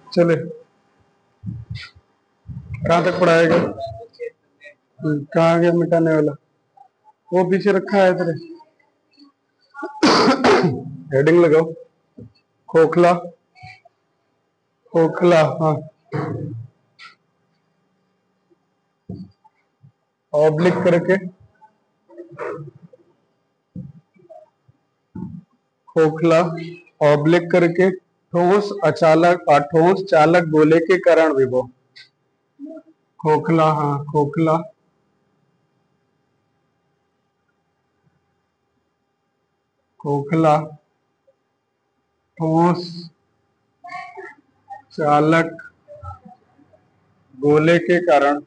चले, कहाँ तक पढ़ाएगा? कहाँ गया मिटाने वाला? वो पीछे रखा है तेरे। हेडिंग लगाओ, खोखला। खोखला, हाँ। ऑब्लिक करके, खोखला ऑब्लिक करके, ठोस अचालक ठोस चालक गोले के कारण विभव। खोखला, हाँ खोखला, खोखला ठोस चालक गोले के कारण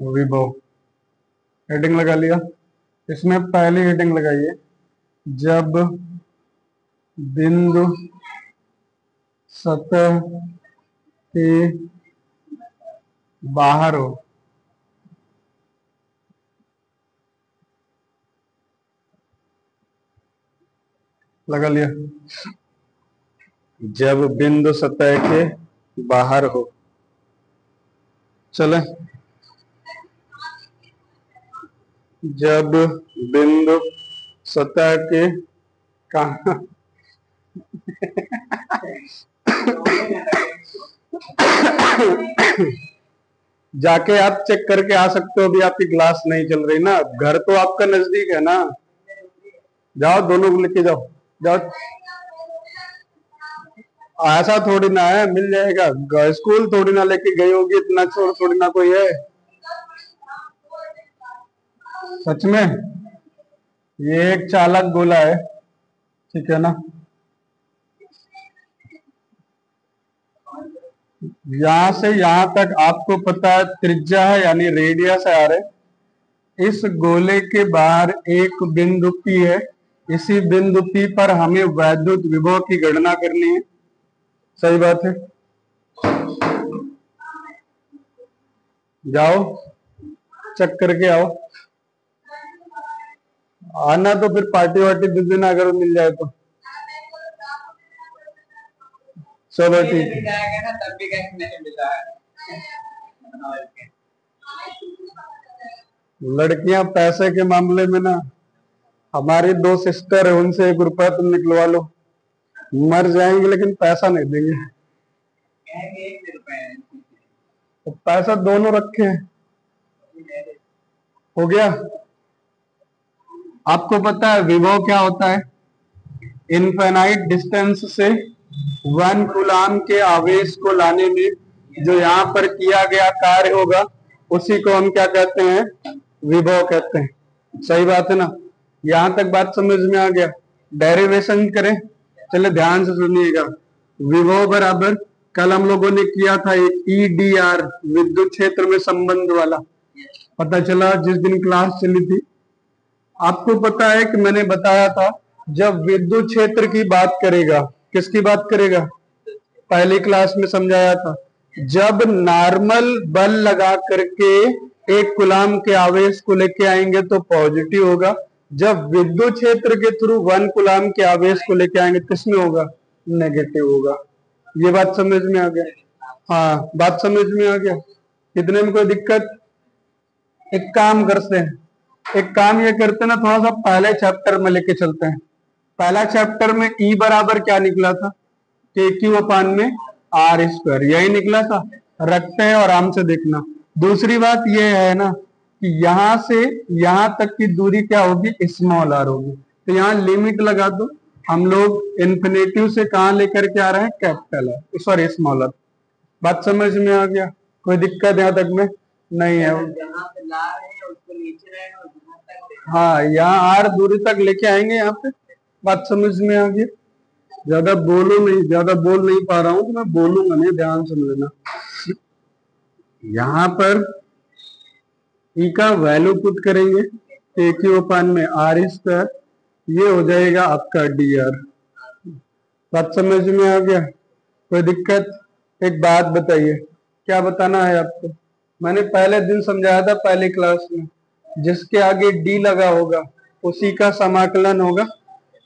विभव। हेडिंग लगा लिया। इसमें पहली हेडिंग लगाइए, जब बिंदु सतह के बाहर हो। लगा लिया। जब बिंदु सतह के बाहर हो। चले, जब बिंदु सतह के कहा जाके आप चेक करके आ सकते हो, अभी आपकी क्लास नहीं चल रही ना, घर तो आपका नजदीक है ना। जाओ, दोनों को लेके जाओ, जाओ। ऐसा थोड़ी ना है, मिल जाएगा। स्कूल थोड़ी ना लेके गई होगी, इतना छोड़ थोड़ी ना कोई है। सच में ये एक चालक गोला है, ठीक है ना। यहां से यहां तक आपको पता है त्रिज्या है, यानी रेडियस है। आ रहे इस गोले के बाहर एक बिंदु P है। इसी बिंदु P पर हमें वैद्युत विभव की गणना करनी है। सही बात है। जाओ चेक करके आओ। आना तो फिर पार्टी वार्टी दे देना अगर मिल जाए तो। सब ठीक है। लड़कियां पैसे के मामले में ना, हमारी 2 सिस्टर है, उनसे 1 रुपया तुम निकलवा लो, मर जाएंगे लेकिन पैसा नहीं देंगे। तो पैसा दोनों रखे हैं। हो गया। आपको पता है विभव क्या होता है? इनफाइनाइट डिस्टेंस से 1 कूलाम के आवेश को लाने में जो यहाँ पर किया गया कार्य होगा, उसी को हम क्या कहते हैं? विभव कहते हैं। सही बात है ना। यहां तक बात समझ में आ गया। डेरिवेशन करें, चले ध्यान से सुनिएगा। विभव बराबर कल हम लोगों ने किया था एक EDR, विद्युत क्षेत्र में संबंध वाला, पता चला जिस दिन क्लास चली थी। आपको पता है कि मैंने बताया था, जब विद्युत क्षेत्र की बात करेगा, किसकी बात करेगा? पहली क्लास में समझाया था, जब नॉर्मल बल लगा करके 1 कूलाम के आवेश को लेके आएंगे तो पॉजिटिव होगा। जब विद्युत क्षेत्र के थ्रू 1 कूलाम के आवेश को लेके आएंगे किसमें होगा? नेगेटिव होगा। ये बात समझ में आ गया? हाँ, बात समझ में आ गया। कितने में कोई दिक्कत? एक काम करते हैं, एक काम ये करते हैं ना, थोड़ा सा पहले चैप्टर में लेके चलते हैं। पहला चैप्टर में E बराबर क्या निकला था? KQ/R², यही निकला था। रखते हैं और आराम से देखना। दूसरी बात यह है ना कि यहां से यहां तक की दूरी क्या होगी? स्मॉल r होगी। तो यहाँ लिमिट लगा दो। हम लोग इन्फिनेटिव से कहां लेकर के आ रहे हैं? Capital R, sorry small r। बात समझ में आ गया? कोई दिक्कत यहाँ तक में नहीं है? हाँ, यहाँ R दूरी तक लेके आएंगे यहाँ पे। बात समझ में आ गई? ज्यादा बोलो नहीं, ज्यादा बोल नहीं पा रहा हूं तो मैं बोलूंगा नहीं, ध्यान सुन लेना। यहां पर E का वैल्यू पुट करेंगे, KQ/R², ये हो जाएगा आपका DR। बात समझ में आ गया? कोई दिक्कत? एक बात बताइए, क्या बताना है आपको? मैंने पहले दिन समझाया था पहली क्लास में, जिसके आगे D लगा होगा उसी का समाकलन होगा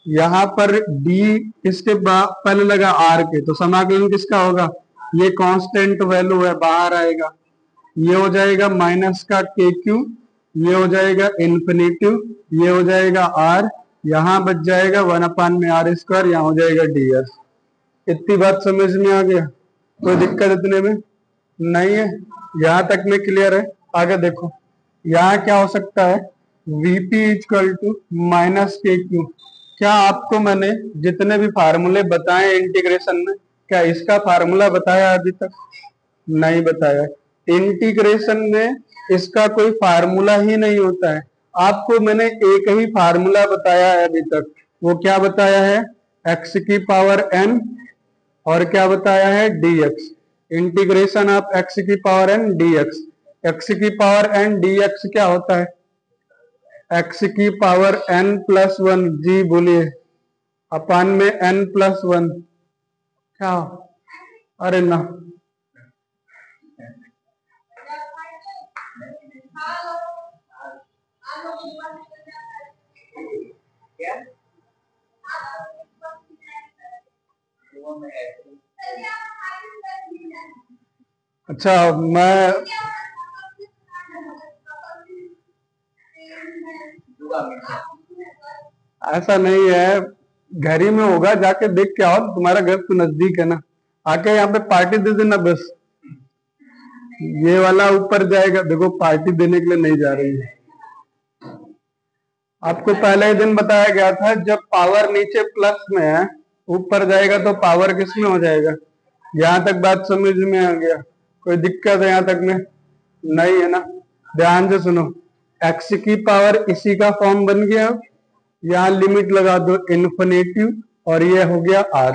यहाँ पर डी किसके पहले लगा, आर के, तो समाकलन किसका होगा, ये कांस्टेंट वैल्यू है, बाहर आएगा, ये हो जाएगा माइनस का के क्यू, ये हो जाएगा इन्फिनिटिव, ये हो जाएगा आर, यहाँ बच जाएगा 1/r², यहाँ हो जाएगा ds। इतनी बात समझ में आ गया, कोई दिक्कत इतने में नहीं है, यहाँ तक में क्लियर है। आगे देखो, यहाँ क्या हो सकता है, Vp इक्वल टू माइनस के क्यू। क्या आपको मैंने जितने भी फार्मूले बताए इंटीग्रेशन में, क्या इसका फार्मूला बताया अभी तक, नहीं बताया। इंटीग्रेशन में इसका कोई फार्मूला ही नहीं होता है, आपको मैंने एक ही फार्मूला बताया है अभी तक, वो क्या बताया है, x की पावर n, और क्या बताया है, dx, इंटीग्रेशन ऑफ x की पावर n dx। x की पावर n dx क्या होता है, x की पावर n+1, जी बोलिए, अपान में n+1, क्या, अरे ना, अच्छा मैं, ऐसा नहीं है, घर ही में होगा, जाके देख के आओ, तुम्हारा घर तो नजदीक है ना, आके यहाँ पे पार्टी दे देना बस। ये वाला ऊपर जाएगा, देखो पार्टी देने के लिए नहीं जा रही है, आपको पहले ही दिन बताया गया था, जब पावर नीचे प्लस में है, ऊपर जाएगा तो पावर किस में हो जाएगा। यहाँ तक बात समझ में आ गया, कोई दिक्कत है यहाँ तक में नहीं है ना, ध्यान से सुनो, x की पावर इसी का फॉर्म बन गया, यहाँ लिमिट लगा दो इन्फिनिटिव, और ये हो गया r।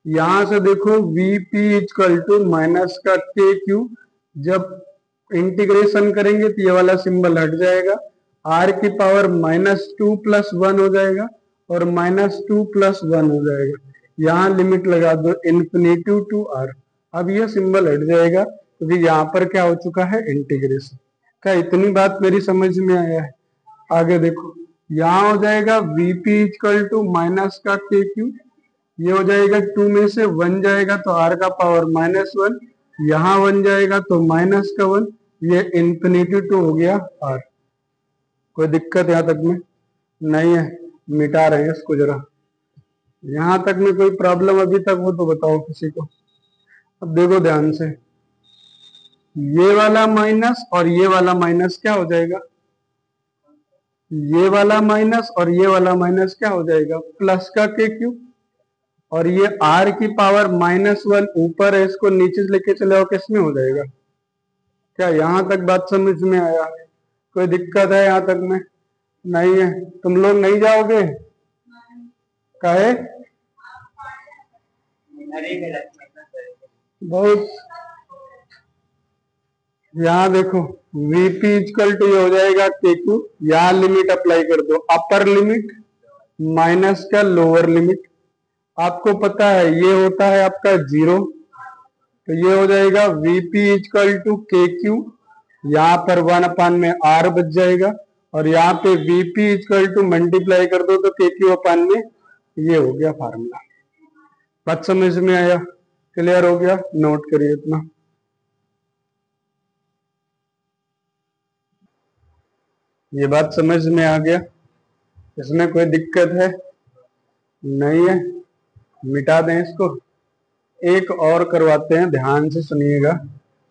यहां से देखो Vp इक्वल टू माइनस का के क्यू, जब इंटीग्रेशन करेंगे तो ये वाला सिंबल हट जाएगा, r की पावर -2+1 हो जाएगा, और -2+1 हो जाएगा, यहाँ लिमिट लगा दो इन्फिनिटिव टू r, अब ये सिंबल हट जाएगा, क्योंकि यहाँ पर क्या हो चुका है, इंटीग्रेशन। क्या इतनी बात मेरी समझ में आया है। आगे देखो, यहाँ हो जाएगा Vp इक्वल टू माइनस का के क्यू, ये हो जाएगा 2 में से 1 जाएगा तो r का पावर -1, यहाँ 1 जाएगा तो -1, ये इन्फिनिटी टू हो गया r। कोई दिक्कत यहाँ तक में नहीं है, मिटा रहे हैं इसको जरा, यहाँ तक में कोई प्रॉब्लम अभी तक हो तो बताओ किसी को। अब देखो ध्यान से, ये वाला माइनस और ये वाला माइनस क्या हो जाएगा, ये वाला माइनस और ये वाला माइनस क्या हो जाएगा, प्लस का के क्यू, और ये r की पावर -1 ऊपर है, इसको नीचे लेके चले आओ, किसमें हो जाएगा। क्या यहां तक बात समझ में आया, कोई दिक्कत है यहाँ तक में नहीं है, तुम लोग नहीं जाओगे काहे, बहुत, यहाँ देखो Vp इक्वल टू ये हो जाएगा के क्यू, यहाँ लिमिट अप्लाई कर दो, अपर लिमिट माइनस का लोअर लिमिट, आपको पता है ये होता है आपका 0, तो ये हो जाएगा Vp इक्वल टू के क्यू, यहाँ पर 1 में r बच जाएगा, और यहाँ पे Vp इक्वल टू मल्टीप्लाई कर दो तो के क्यू अपान में, ये हो गया फार्मूला। बात समझ में आया, क्लियर हो गया, नोट करिए इतना। ये बात समझ में आ गया, इसमें कोई दिक्कत है नहीं है, मिटा दें इसको। एक और करवाते हैं, ध्यान से सुनिएगा,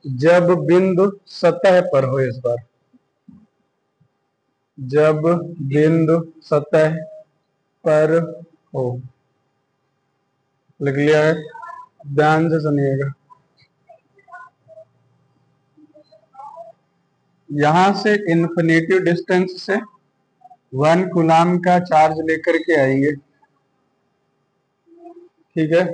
जब बिंदु सतह पर हो, इस बार जब बिंदु सतह पर हो, लिख लिया है, ध्यान से सुनिएगा, यहां से इन्फिनिटी डिस्टेंस से 1 कूलाम का चार्ज लेकर के आएंगे, ठीक है।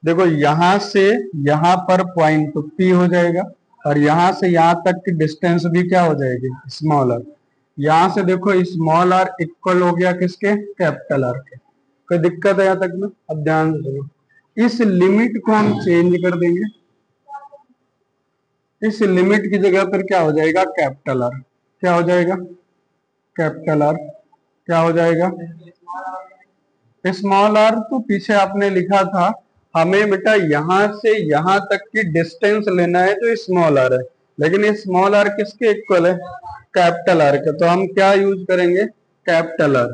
देखो यहां से यहां पर पॉइंट P हो जाएगा, और यहां से यहां तक की डिस्टेंस भी क्या हो जाएगी, स्मॉल r। यहां से देखो स्मॉल r इक्वल हो गया किसके, कैपिटल R के। कोई दिक्कत है यहाँ तक में, अब ध्यान से सुनो, इस लिमिट को हम चेंज कर देंगे, इस लिमिट की जगह पर क्या हो जाएगा, कैपिटल R, क्या हो जाएगा, कैपिटल R, क्या हो जाएगा, स्मॉल आर तो पीछे आपने लिखा था, हमें बेटा यहां से यहां तक की डिस्टेंस लेना है जो स्मॉल आर है, लेकिन ये स्मॉल आर किसके इक्वल है? कैपिटल आर के। तो हम क्या यूज करेंगे? Capital R.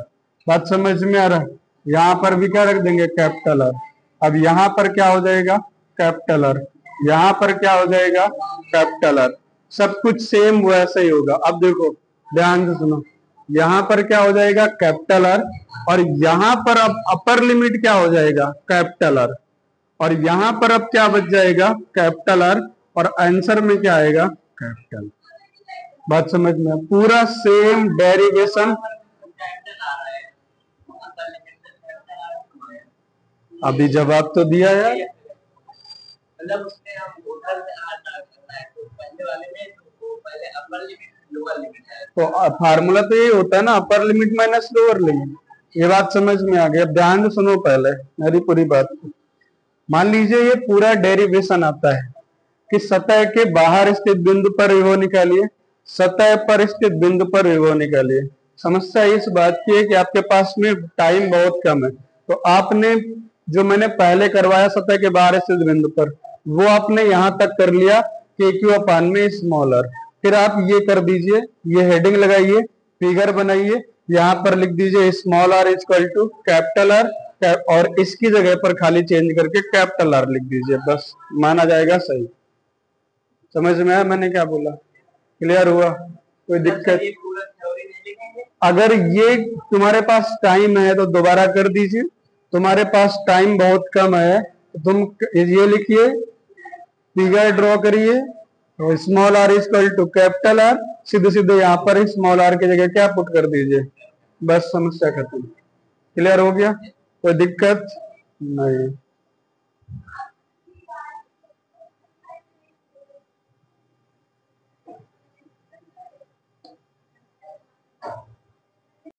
बात समझ में आ रहा है? यहाँ पर भी क्या रख देंगे? Capital R. अब यहाँ पर क्या हो जाएगा? Capital R. यहाँ पर क्या हो जाएगा? Capital R. सब कुछ सेम वैसे ही होगा। अब देखो ध्यान से सुनो, यहाँ पर क्या हो जाएगा? कैपिटल आर, और यहाँ पर अब अपर लिमिट क्या हो जाएगा? कैपिटल आर, और यहाँ पर अब क्या बच जाएगा? कैपिटल आर, और आंसर में क्या आएगा? कैपिटल। बात समझ में? पूरा सेम डेरिवेशन। अभी जवाब तो दिया यार। मतलब उसमें हम उधर से आर ना करना है, तो पहले वाले में तो पहले अपर लिमिट लोअर लिमिट है, तो फार्मूला तो यही होता है ना, upper limit minus lower limit. ये बात समझ में आ गई? अब ध्यान से सुनो पहले मेरी पूरी बात। मान लीजिए ये पूरा डेरिवेशन आता है कि सतह के बाहर स्थित बिंदु पर विभव निकालिए, सतह पर स्थित बिंदु पर विभव निकालिए। समस्या इस बात की है कि आपके पास में टाइम बहुत कम है, तो आपने जो मैंने पहले करवाया सतह के बाहर स्थित बिंदु पर, वो आपने यहां तक कर लिया के क्यू अपान में स्मॉल आर। फिर आप ये कर दीजिए, ये हेडिंग लगाइए, फिगर बनाइए, यहाँ पर लिख दीजिए small R equal to capital R, और इसकी जगह पर खाली चेंज करके कैपिटल आर लिख दीजिए, बस माना जाएगा सही। समझ में आया मैंने क्या बोला? क्लियर हुआ? कोई दिक्कत? अगर ये तुम्हारे पास टाइम है तो दोबारा कर दीजिए, तुम्हारे पास टाइम बहुत कम है तो तुम ये लिखिए, फिगर ड्रॉ करिए, तो small R equal to capital R, सीधे सीधे यहाँ पर स्मॉल आर की जगह क्या पुट कर दीजिए, बस समस्या खत्म। क्लियर हो गया? कोई दिक्कत नहीं।